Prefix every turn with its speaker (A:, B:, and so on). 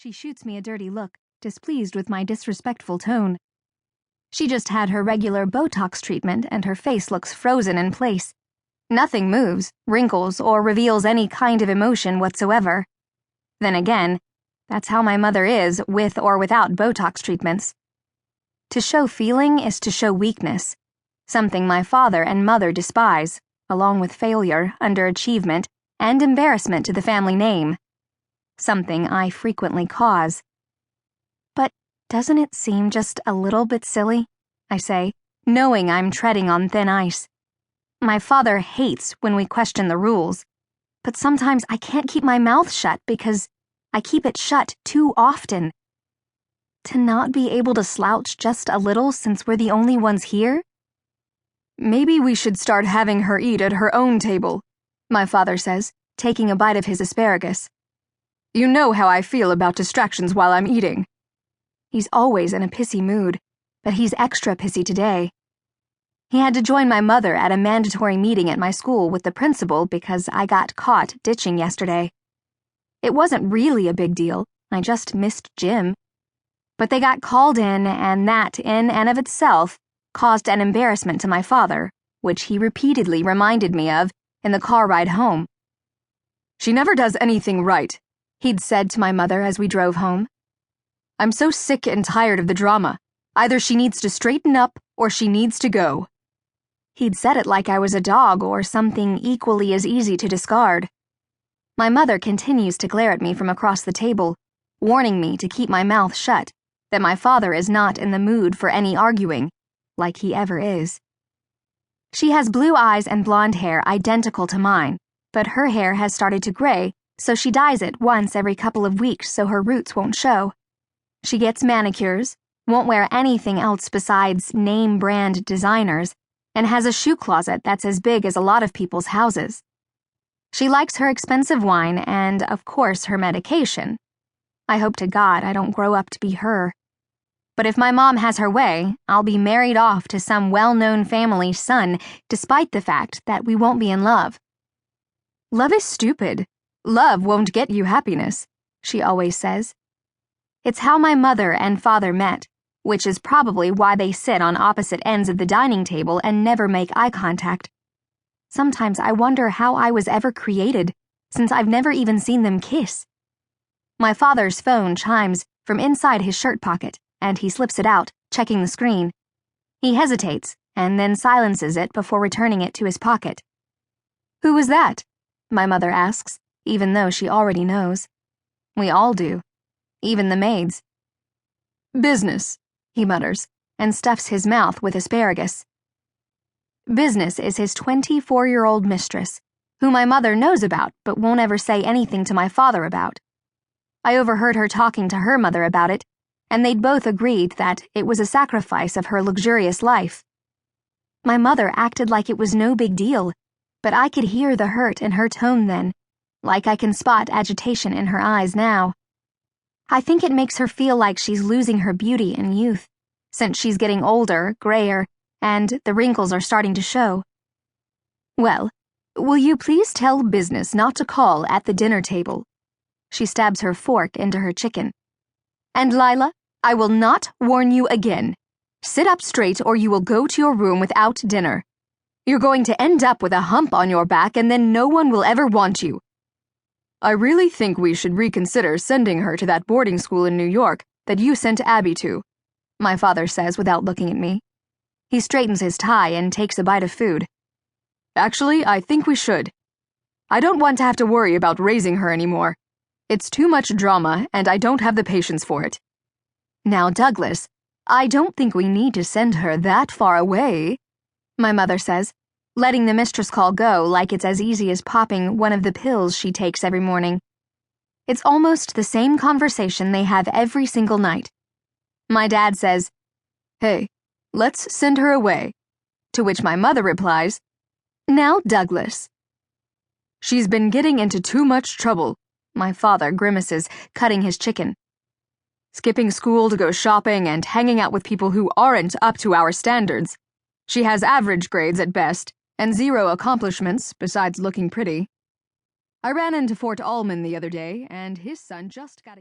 A: She shoots me a dirty look, displeased with my disrespectful tone. She just had her regular Botox treatment and her face looks frozen in place. Nothing moves, wrinkles, or reveals any kind of emotion whatsoever. Then again, that's how my mother is, with or without Botox treatments. To show feeling is to show weakness, something my father and mother despise, along with failure, underachievement, and embarrassment to the family name. Something I frequently cause. But doesn't it seem just a little bit silly? I say, knowing I'm treading on thin ice. My father hates when we question the rules, but sometimes I can't keep my mouth shut because I keep it shut too often. To not be able to slouch just a little since we're the only ones here?
B: Maybe we should start having her eat at her own table, my father says, taking a bite of his asparagus. You know how I feel about distractions while I'm eating.
A: He's always in a pissy mood, but he's extra pissy today. He had to join my mother at a mandatory meeting at my school with the principal because I got caught ditching yesterday. It wasn't really a big deal, I just missed gym. But they got called in, and that, in and of itself, caused an embarrassment to my father, which he repeatedly reminded me of in the car ride home.
B: She never does anything right, he'd said to my mother as we drove home. I'm so sick and tired of the drama. Either she needs to straighten up or she needs to go.
A: He'd said it like I was a dog or something equally as easy to discard. My mother continues to glare at me from across the table, warning me to keep my mouth shut, that my father is not in the mood for any arguing, like he ever is. She has blue eyes and blonde hair identical to mine, but her hair has started to gray, so she dyes it once every couple of weeks so her roots won't show. She gets manicures, won't wear anything else besides name-brand designers, and has a shoe closet that's as big as a lot of people's houses. She likes her expensive wine and, of course, her medication. I hope to God I don't grow up to be her. But if my mom has her way, I'll be married off to some well-known family's son, despite the fact that we won't be in love.
B: Love is stupid. Love won't get you happiness, she always says.
A: It's how my mother and father met, which is probably why they sit on opposite ends of the dining table and never make eye contact. Sometimes I wonder how I was ever created, since I've never even seen them kiss. My father's phone chimes from inside his shirt pocket, and he slips it out, checking the screen. He hesitates, and then silences it before returning it to his pocket.
B: Who was that?
A: My mother asks, even though she already knows. We all do, even the maids.
B: Business, he mutters,
A: and stuffs his mouth with asparagus. Business is his 24-year-old mistress, who my mother knows about but won't ever say anything to my father about. I overheard her talking to her mother about it, and they'd both agreed that it was a sacrifice of her luxurious life. My mother acted like it was no big deal, but I could hear the hurt in her tone then, like I can spot agitation in her eyes now. I think it makes her feel like she's losing her beauty and youth, since she's getting older, grayer, and the wrinkles are starting to show.
B: Well, will you please tell business not to call at the dinner table?
A: She stabs her fork into her chicken.
B: And Lila, I will not warn you again. Sit up straight or you will go to your room without dinner. You're going to end up with a hump on your back and then no one will ever want you. I really think we should reconsider sending her to that boarding school in New York that you sent Abby to, my father says without looking at me. He straightens his tie and takes a bite of food. Actually, I think we should. I don't want to have to worry about raising her anymore. It's too much drama, and I don't have the patience for it. Now, Douglas, I don't think we need to send her that far away, my mother says, letting the mistress call go like it's as easy as popping one of the pills she takes every morning. It's almost the same conversation they have every single night. My dad says, "Hey, let's send her away," to which my mother replies, "Now, Douglas." She's been getting into too much trouble, my father grimaces, cutting his chicken. Skipping school to go shopping and hanging out with people who aren't up to our standards. She has average grades at best, and 0 accomplishments besides looking pretty. I ran into Fort Allman the other day, and his son just got